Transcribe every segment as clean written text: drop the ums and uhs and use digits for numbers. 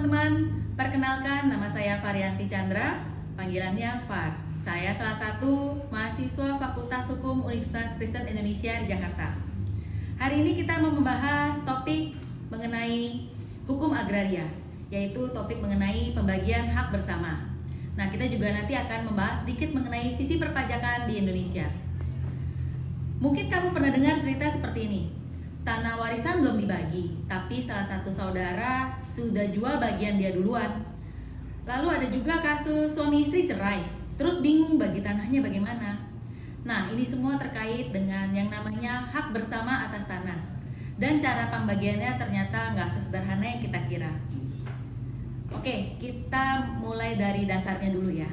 teman-teman, perkenalkan nama saya Varianti Chandra, panggilannya Far. Saya salah satu mahasiswa Fakultas Hukum Universitas Kristen Indonesia di Jakarta. Hari ini kita mau membahas topik mengenai hukum agraria, yaitu topik mengenai pembagian hak bersama. Nah, kita juga nanti akan membahas sedikit mengenai sisi perpajakan di Indonesia. Mungkin kamu pernah dengar cerita seperti ini. Tanah warisan belum dibagi, tapi salah satu saudara sudah jual bagian dia duluan. Lalu ada juga kasus suami istri cerai, terus bingung bagi tanahnya bagaimana. Nah, ini semua terkait dengan yang namanya hak bersama atas tanah. Dan cara pembagiannya ternyata nggak sesederhana yang kita kira. Oke, kita mulai dari dasarnya dulu ya.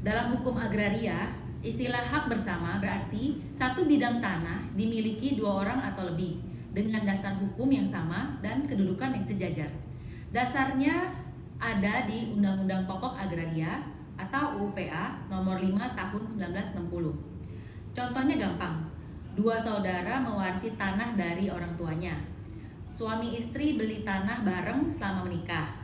Dalam hukum agraria, istilah hak bersama berarti satu bidang tanah dimiliki dua orang atau lebih dengan dasar hukum yang sama dan kedudukan yang sejajar. Dasarnya ada di Undang-Undang Pokok Agraria atau UPA nomor 5 tahun 1960. Contohnya gampang, dua saudara mewarisi tanah dari orang tuanya. Suami istri beli tanah bareng selama menikah.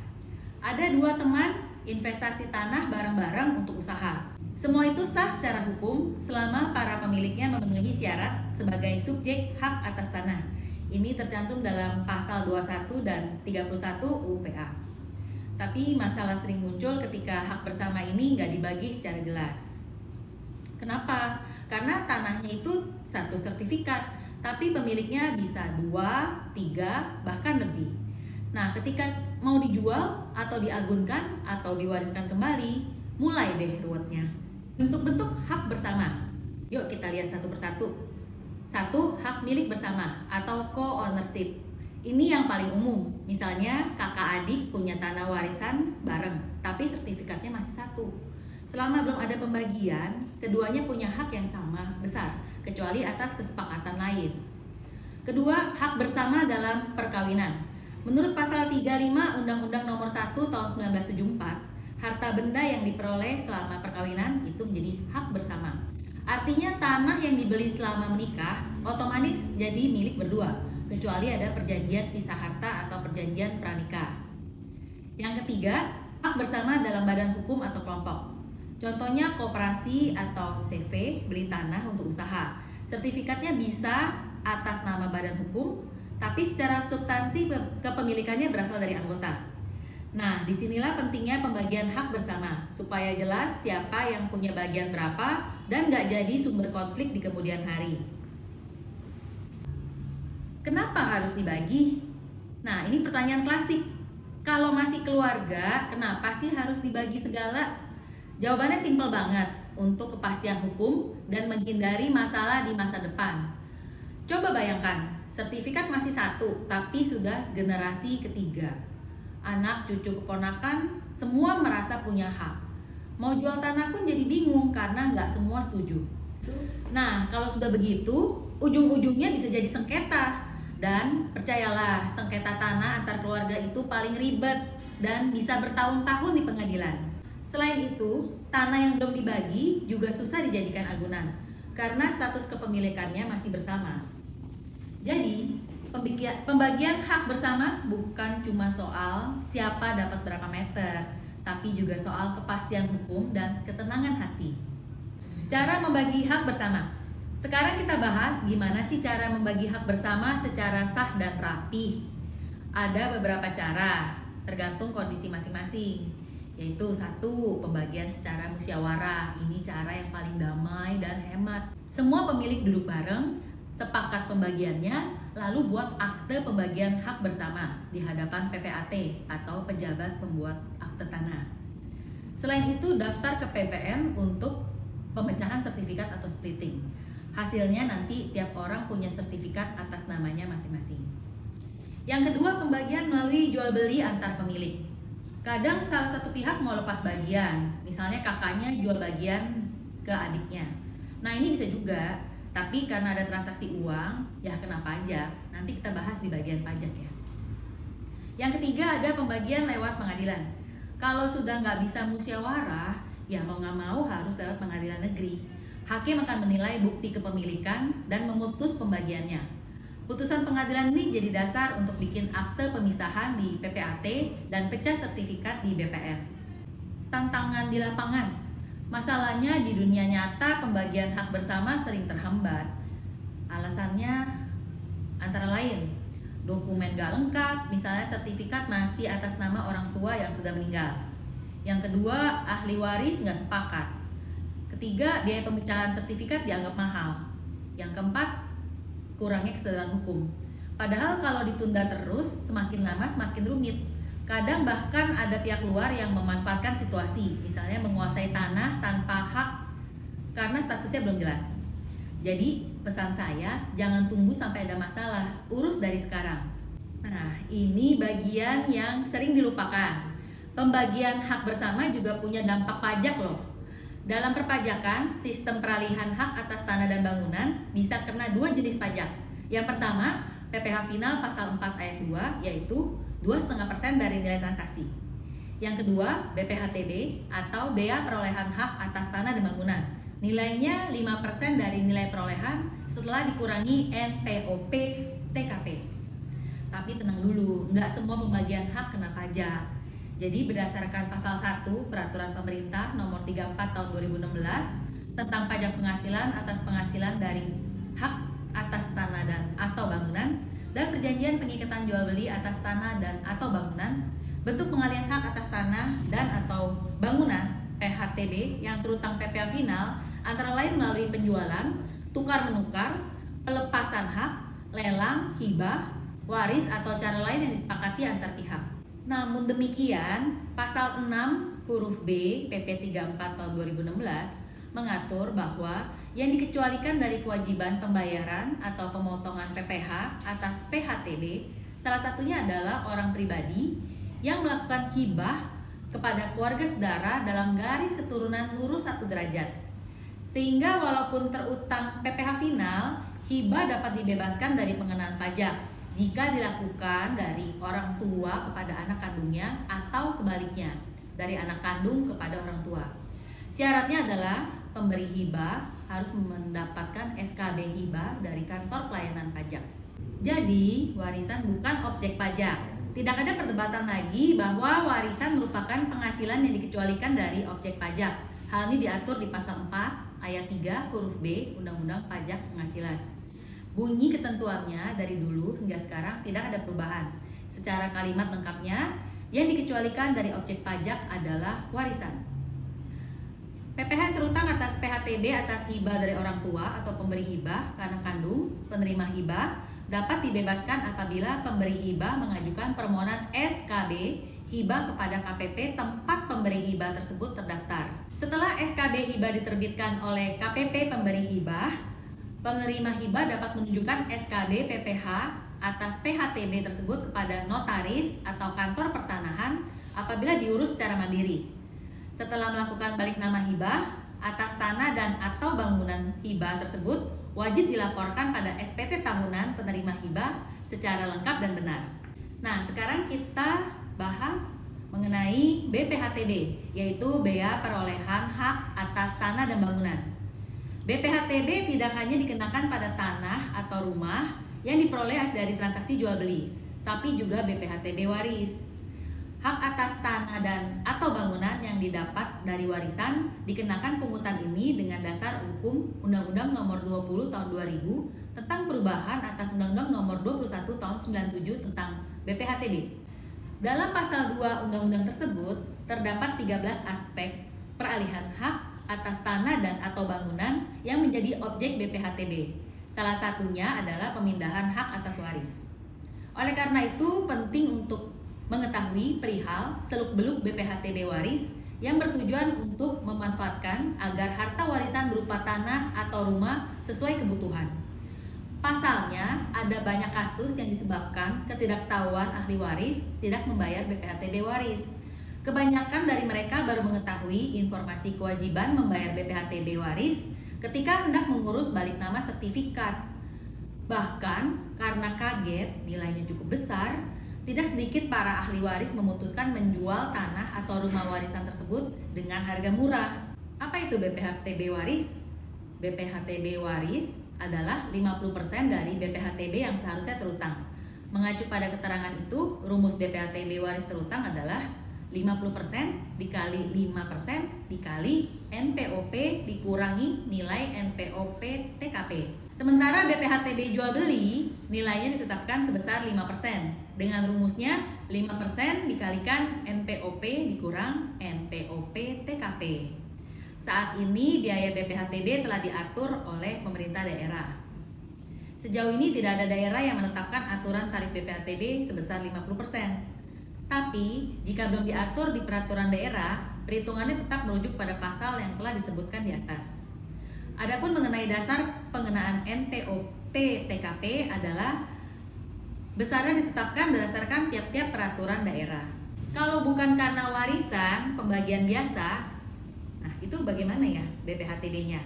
Ada dua teman investasi tanah bareng-bareng untuk usaha. Semua itu sah secara hukum selama para pemiliknya memenuhi syarat sebagai subjek hak atas tanah. Ini tercantum dalam pasal 21 dan 31 UPA. Tapi masalah sering muncul ketika hak bersama ini nggak dibagi secara jelas. Kenapa? Karena tanahnya itu satu sertifikat, tapi pemiliknya bisa 2, 3, bahkan lebih. Nah, ketika mau dijual atau diagunkan atau diwariskan kembali, mulai deh ruwetnya. Bentuk-bentuk hak bersama. Yuk kita lihat satu persatu. Satu, hak milik bersama atau co-ownership. Ini yang paling umum. Misalnya kakak adik punya tanah warisan bareng, tapi sertifikatnya masih satu. Selama belum ada pembagian, keduanya punya hak yang sama besar, kecuali atas kesepakatan lain. Kedua, hak bersama dalam perkawinan. Menurut pasal 35 Undang-Undang Nomor 1 Tahun 1974, harta benda yang diperoleh selama perkawinan itu menjadi hak bersama. Artinya tanah yang dibeli selama menikah otomatis jadi milik berdua, kecuali ada perjanjian pisah harta atau perjanjian pranikah. Yang ketiga, hak bersama dalam badan hukum atau kelompok. Contohnya koperasi atau CV beli tanah untuk usaha. Sertifikatnya bisa atas nama badan hukum, tapi secara substansi kepemilikannya berasal dari anggota. Nah, disinilah pentingnya pembagian hak bersama, supaya jelas siapa yang punya bagian berapa dan nggak jadi sumber konflik di kemudian hari. Kenapa harus dibagi? Nah, ini pertanyaan klasik. Kalau masih keluarga, kenapa sih harus dibagi segala? Jawabannya simpel banget, untuk kepastian hukum dan menghindari masalah di masa depan. Coba bayangkan, sertifikat masih satu, tapi sudah generasi ketiga. Anak, cucu, keponakan, semua merasa punya hak. Mau jual tanah pun jadi bingung karena nggak semua setuju. Nah, kalau sudah begitu, ujung-ujungnya bisa jadi sengketa. Dan percayalah, sengketa tanah antar keluarga itu paling ribet dan bisa bertahun-tahun di pengadilan. Selain itu, tanah yang belum dibagi juga susah dijadikan agunan karena status kepemilikannya masih bersama. Jadi, pembagian hak bersama bukan cuma soal siapa dapat berapa meter, tapi juga soal kepastian hukum dan ketenangan hati. Cara membagi hak bersama. Sekarang kita bahas gimana sih cara membagi hak bersama secara sah dan rapi. Ada beberapa cara, tergantung kondisi masing-masing. Yaitu satu, pembagian secara musyawarah. Ini cara yang paling damai dan hemat. Semua pemilik duduk bareng, sepakat pembagiannya, lalu buat akte pembagian hak bersama di hadapan PPAT atau pejabat pembuat akte tanah. Selain itu, daftar ke PPN untuk pemecahan sertifikat atau splitting. Hasilnya nanti tiap orang punya sertifikat atas namanya masing-masing. Yang kedua, pembagian melalui jual beli antar pemilik. Kadang salah satu pihak mau lepas bagian, misalnya kakaknya jual bagian ke adiknya. Nah, ini bisa juga. Tapi karena ada transaksi uang, ya kena pajak. Nanti kita bahas di bagian pajak ya. Yang ketiga ada pembagian lewat pengadilan. Kalau sudah nggak bisa musyawarah, ya mau nggak mau harus lewat pengadilan negeri. Hakim akan menilai bukti kepemilikan dan memutus pembagiannya. Putusan pengadilan ini jadi dasar untuk bikin akte pemisahan di PPAT dan dan pecah sertifikat di BPN. Tantangan di lapangan. Masalahnya di dunia nyata pembagian hak bersama sering terhambat. Alasannya antara lain dokumen gak lengkap, misalnya sertifikat masih atas nama orang tua yang sudah meninggal. Yang kedua, ahli waris nggak sepakat. Ketiga, biaya pemecahan sertifikat dianggap mahal. Yang keempat, kurangnya kesadaran hukum. Padahal kalau ditunda terus, semakin lama semakin rumit. Kadang bahkan ada pihak luar yang memanfaatkan situasi, misalnya menguasai tanah tanpa hak karena statusnya belum jelas. Jadi pesan saya, jangan tunggu sampai ada masalah, urus dari sekarang. Nah, ini bagian yang sering dilupakan. Pembagian hak bersama juga punya dampak pajak loh. Dalam perpajakan, sistem peralihan hak atas tanah dan bangunan bisa kena 2 jenis pajak. Yang pertama, PPh final pasal 4 ayat 2, yaitu 2,5% dari nilai transaksi. Yang kedua, BPHTB atau bea perolehan hak atas tanah dan bangunan. Nilainya 5% dari nilai perolehan setelah dikurangi NPOP TKP. Tapi tenang dulu, nggak semua pembagian hak kena pajak. Jadi berdasarkan pasal 1 Peraturan Pemerintah Nomor 34 Tahun 2016 tentang pajak penghasilan atas penghasilan dari hak atas tanah dan atau bangunan dan perjanjian pengikatan jual beli atas tanah dan atau bangunan, bentuk pengalihan hak atas tanah dan atau bangunan PHTB yang terutang PPh final antara lain melalui penjualan, tukar menukar, pelepasan hak, lelang, hibah, waris atau cara lain yang disepakati antar pihak. Namun demikian, pasal 6 huruf B PP 34 tahun 2016 mengatur bahwa yang dikecualikan dari kewajiban pembayaran atau pemotongan PPh atas PHTB salah satunya adalah orang pribadi yang melakukan hibah kepada keluarga saudara dalam garis keturunan lurus 1 derajat. Sehingga walaupun terutang PPh final, hibah dapat dibebaskan dari pengenaan pajak jika dilakukan dari orang tua kepada anak kandungnya atau sebaliknya, dari anak kandung kepada orang tua. Syaratnya adalah pemberi hibah harus mendapatkan SKB hibah dari kantor pelayanan pajak. Jadi, warisan bukan objek pajak. Tidak ada perdebatan lagi bahwa warisan merupakan penghasilan yang dikecualikan dari objek pajak. Hal ini diatur di pasal 4 ayat 3 huruf B Undang-Undang Pajak Penghasilan. Bunyi ketentuannya dari dulu hingga sekarang tidak ada perubahan. Secara kalimat lengkapnya, yang dikecualikan dari objek pajak adalah warisan. PPh terutang atas PHTB atas hibah dari orang tua atau pemberi hibah ke anak kandung, penerima hibah dapat dibebaskan apabila pemberi hibah mengajukan permohonan SKB hibah kepada KPP tempat pemberi hibah tersebut terdaftar. Setelah SKB hibah diterbitkan oleh KPP pemberi hibah, penerima hibah dapat menunjukkan SKB PPh atas PHTB tersebut kepada notaris atau kantor pertanahan apabila diurus secara mandiri. Setelah melakukan balik nama hibah, atas tanah dan atau bangunan hibah tersebut wajib dilaporkan pada SPT tahunan penerima hibah secara lengkap dan benar. Nah, sekarang kita bahas mengenai BPHTB, yaitu bea perolehan hak atas tanah dan bangunan. BPHTB tidak hanya dikenakan pada tanah atau rumah yang diperoleh dari transaksi jual beli, tapi juga BPHTB waris. Hak atas tanah dan atau bangunan yang didapat dari warisan dikenakan pungutan ini dengan dasar hukum Undang-Undang Nomor 20 Tahun 2000 tentang perubahan atas Undang-Undang Nomor 21 Tahun 97 tentang BPHTB. Dalam pasal 2 undang-undang tersebut terdapat 13 aspek peralihan hak atas tanah dan atau bangunan yang menjadi objek BPHTB. Salah satunya adalah pemindahan hak atas waris. Oleh karena itu penting untuk mengetahui perihal seluk-beluk BPHTB waris yang bertujuan untuk memanfaatkan agar harta warisan berupa tanah atau rumah sesuai kebutuhan. Pasalnya, ada banyak kasus yang disebabkan ketidaktahuan ahli waris tidak membayar BPHTB waris. Kebanyakan dari mereka baru mengetahui informasi kewajiban membayar BPHTB waris ketika hendak mengurus balik nama sertifikat. Bahkan karena kaget nilainya cukup besar, tidak sedikit para ahli waris memutuskan menjual tanah atau rumah warisan tersebut dengan harga murah. Apa itu BPHTB waris? BPHTB waris adalah 50% dari BPHTB yang seharusnya terutang. Mengacu pada keterangan itu, rumus BPHTB waris terutang adalah 50% dikali 5% dikali NPOP dikurangi nilai NPOP TKP. Sementara BPHTB jual beli nilainya ditetapkan sebesar 5%. Dengan rumusnya 5% dikalikan NPOP dikurang NPOP TKP. Saat ini biaya BPHTB telah diatur oleh pemerintah daerah. Sejauh ini tidak ada daerah yang menetapkan aturan tarif BPHTB sebesar 50%. Tapi, jika belum diatur di peraturan daerah, perhitungannya tetap merujuk pada pasal yang telah disebutkan di atas. Adapun mengenai dasar pengenaan NPOP TKP adalah besarnya ditetapkan berdasarkan tiap-tiap peraturan daerah. Kalau bukan karena warisan, pembagian biasa, nah itu bagaimana ya BPHTB-nya?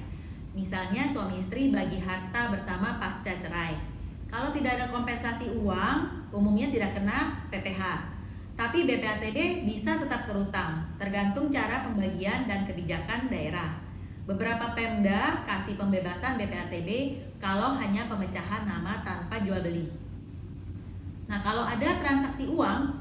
Misalnya suami istri bagi harta bersama pasca cerai. Kalau tidak ada kompensasi uang, umumnya tidak kena PPh. Tapi BPHTB bisa tetap terutang, tergantung cara pembagian dan kebijakan daerah. Beberapa Pemda kasih pembebasan BPHTB kalau hanya pemecahan nama tanpa jual beli. Nah, kalau ada transaksi uang,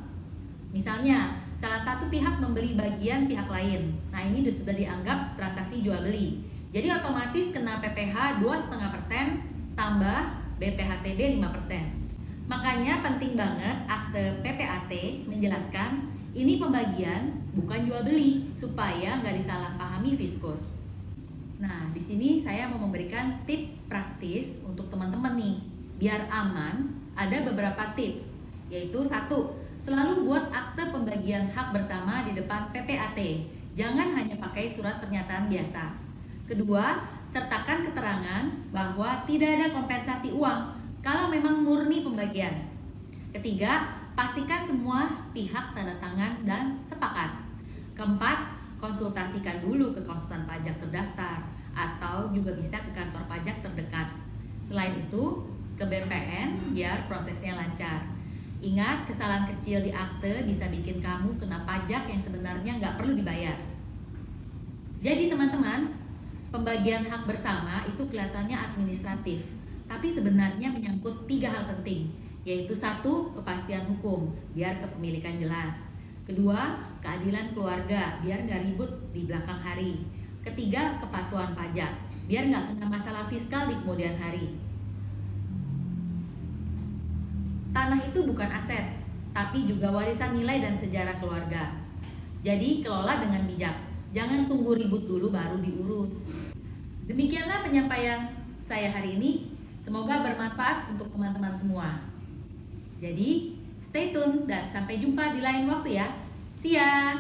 misalnya salah satu pihak membeli bagian pihak lain. Nah, ini sudah dianggap transaksi jual beli. Jadi otomatis kena PPh 2,5% tambah BPHTB 5%. Makanya penting banget akte PPAT menjelaskan ini pembagian bukan jual beli supaya nggak disalahpahami Fiskus. Nah, di sini saya mau memberikan tip praktis untuk teman-teman nih. Biar aman, ada beberapa tips, yaitu 1. Selalu buat akte pembagian hak bersama di depan PPAT. Jangan hanya pakai surat pernyataan biasa. 2. Sertakan keterangan bahwa tidak ada kompensasi uang kalau memang murni pembagian. 3. Pastikan semua pihak tanda tangan dan sepakat. 4. Konsultasikan dulu ke konsultan pajak terdaftar atau juga bisa ke kantor pajak terdekat. Selain itu, ke BPN biar prosesnya lancar. Ingat, kesalahan kecil di akte bisa bikin kamu kena pajak yang sebenarnya nggak perlu dibayar. Jadi teman-teman, pembagian hak bersama itu kelihatannya administratif, tapi sebenarnya menyangkut 3 hal penting, yaitu 1. Kepastian hukum, biar kepemilikan jelas. 2. Keadilan keluarga, biar nggak ribut di belakang hari. 3. Kepatuhan pajak, biar nggak kena masalah fiskal di kemudian hari. Tanah itu bukan aset, tapi juga warisan nilai dan sejarah keluarga. Jadi kelola dengan bijak, jangan tunggu ribut dulu baru diurus. Demikianlah penyampaian saya hari ini. Semoga bermanfaat untuk teman-teman semua. Jadi, stay tune dan sampai jumpa di lain waktu ya. See ya!